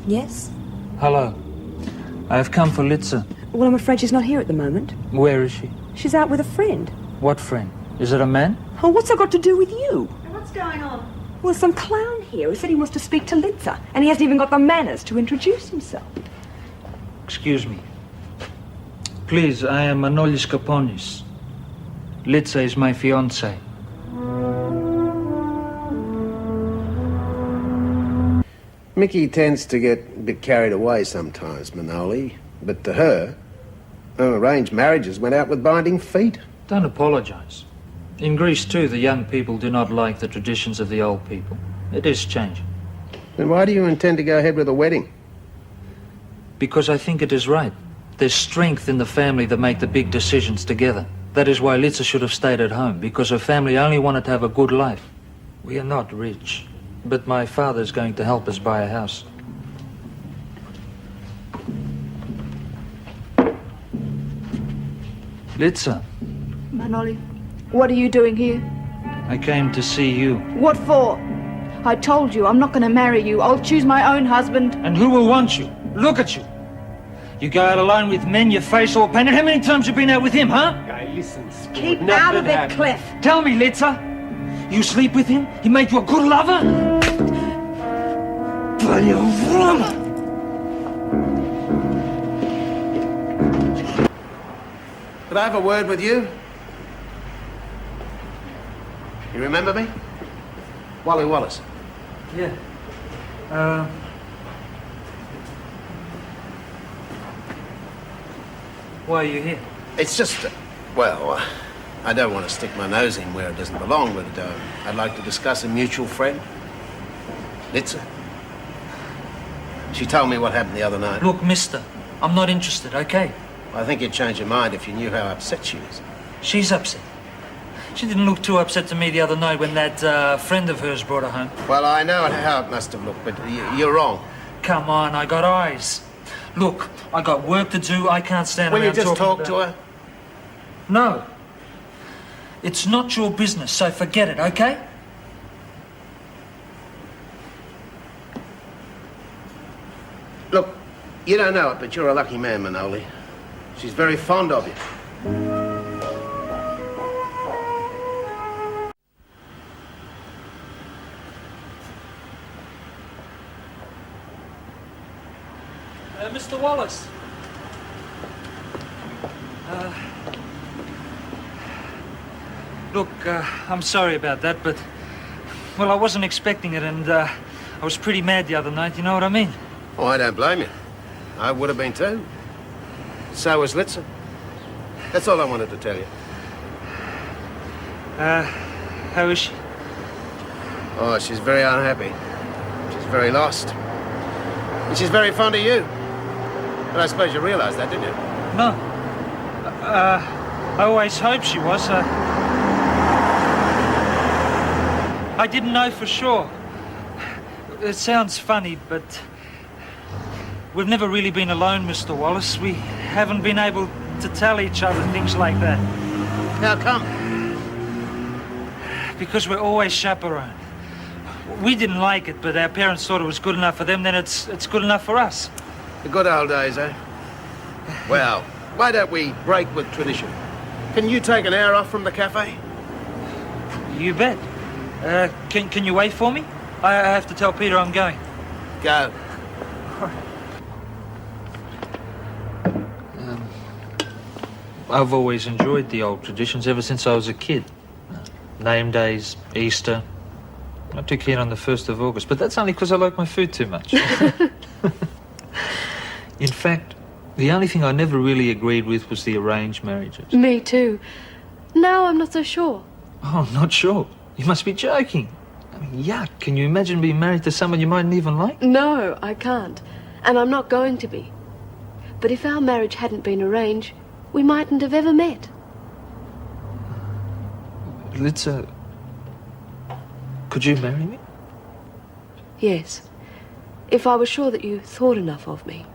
Yes? Hello. I have come for Litza. Well, I'm afraid she's not here at the moment. Where is she? She's out with a friend. What friend? Is it a man? Oh, what's that got to do with you? What's going on? Well, some clown here who said he wants to speak to Litza, and he hasn't even got the manners to introduce himself. Excuse me. Please, I am Manoli Scaponis. Litza is my fiancée. Mickey tends to get a bit carried away sometimes, Manoli. But to her arranged marriages went out with binding feet. Don't apologize. In Greece, too, the young people do not like the traditions of the old people. It is changing. Then why do you intend to go ahead with a wedding? Because I think it is right. There's strength in the family that make the big decisions together. That is why Litza should have stayed at home, because her family only wanted to have a good life. We are not rich, but my father is going to help us buy a house. Litza, Manoli, what are you doing here? I came to see you. What for? I told you I'm not going to marry you. I'll choose my own husband. And who will want you? Look at you. You go out alone with men, your face all painted. How many times have you been out with him, huh? Hey, listen, Keep out of it, Cliff. Tell me, Litza. You sleep with him? He made you a good lover? Bloody woman! Could I have a word with you? You remember me? Wally Wallace. Yeah. Why are you here? It's just, I don't want to stick my nose in where it doesn't belong, but I'd like to discuss a mutual friend. Litza. She told me what happened the other night. Look, mister, I'm not interested, okay? I think you'd change your mind if you knew how upset she is. She's upset. She didn't look too upset to me the other night when that friend of hers brought her home. Well, I know how it must have looked, but you're wrong. Come on, I got eyes. Look, I got work to do. I can't stand Will around you just talk about... to her? No. It's not your business, so forget it, okay? Look, you don't know it, but you're a lucky man, Manoli. She's very fond of you. Mr. Wallace. Look, I'm sorry about that, but... Well, I wasn't expecting it, and I was pretty mad the other night, you know what I mean? Oh, I don't blame you. I would have been too. So was Litza. That's all I wanted to tell you. How is she? Oh, she's very unhappy. She's very lost. And she's very fond of you. But I suppose you realised that, didn't you? No. I always hoped she was. I didn't know for sure. It sounds funny, but we've never really been alone, Mr. Wallace. We haven't been able to tell each other things like that. How come? Because we're always chaperoned. We didn't like it, but our parents thought it was good enough for them, then it's good enough for us. The good old days, eh? Well, why don't we break with tradition? Can you take an hour off from the cafe? You bet. Can you wait for me? I have to tell Peter I'm going. Go. I've always enjoyed the old traditions ever since I was a kid. Name days, Easter. Not too keen on the 1st of August, but that's only because I like my food too much. In fact, the only thing I never really agreed with was the arranged marriages. Me too. Now I'm not so sure. Oh, not sure. You must be joking. I mean, yuck. Can you imagine being married to someone you mightn't even like? No, I can't. And I'm not going to be. But if our marriage hadn't been arranged, we mightn't have ever met. Litza, could you marry me? Yes. If I was sure that you thought enough of me.